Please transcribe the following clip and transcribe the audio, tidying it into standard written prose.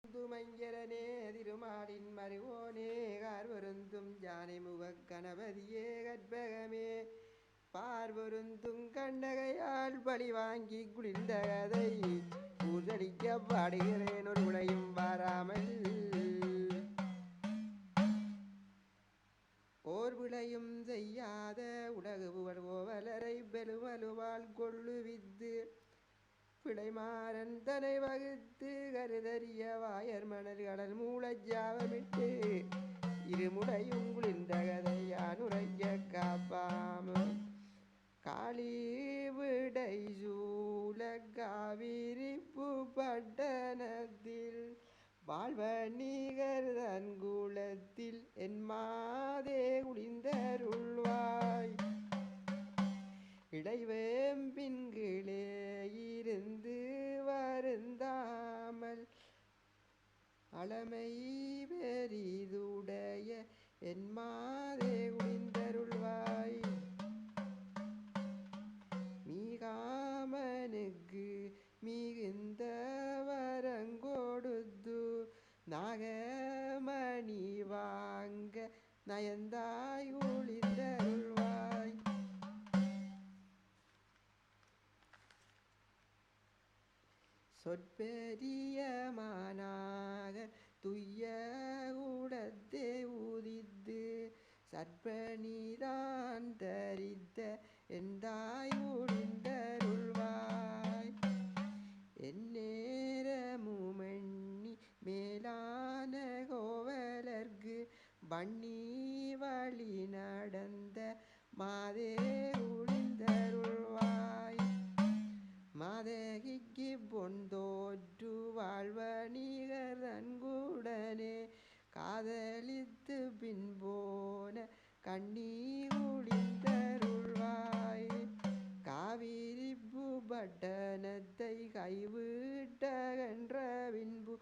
துமங்கரனே திருமாலின் மருவோனே கார்வருந்தும் ஜானை முகக் கணபதியே கற்பகமே பார்வருந்தும் கண்ணகையால் பழி வாங்கி குளிர்ந்த கதை பூசலிக்க பாடுகிறேன் ஒரு உடையும் வாராமல் ஓர் விளையும் செய்யாத உலகு புகழ் கோவலரை பெருமலுவால் கொள்ளுவித்து பிழைமாறன் தனை வகுத்து கருதறிய வாயர் மணல் கடல் மூளஜாவமிட்டு இருமுடையும் குளிர்ந்த கதை யானுரைக்க காப்பாமல் காளி விடை சூழ காவிரிப்பு பட்டணத்தில் வாழ்வணிகர் தன் குலத்தில் என் மாதே குளிர்ந்தருள்வாய் இடைவேம்பின் கீழே இருந்து வருந்தாமல் அளமை பெரிதுடைய என் மாதே குளிர்ந்தருள்வாய் மீகாமனுக்கு மிகுந்த வரங்கொடுத்து நாகமணி வாங்க நயந்தாய் குளிர்ந்தருள்வாய் சொற்பெரியமானாக துய்ய கூடத்தே உதித்து சற்பனிதான் தரித்த எந்தாய் குளிர்ந்தருள்வாய் என் நேரமுமண்ணி மேலான கோவலர்க்கு வண்ணி வழி நடந்த மாதே குளிர்ந்தருள்வாய் மாதகிக்கு பொன் தோற்று வாழ்வணிகர் தன்குடனே காதலித்து பின்போன கண்ணி குளிர்ந்தருள்வாய் காவிரிப்பு பட்டணத்தை கைவிட்டகன்ற பின்பு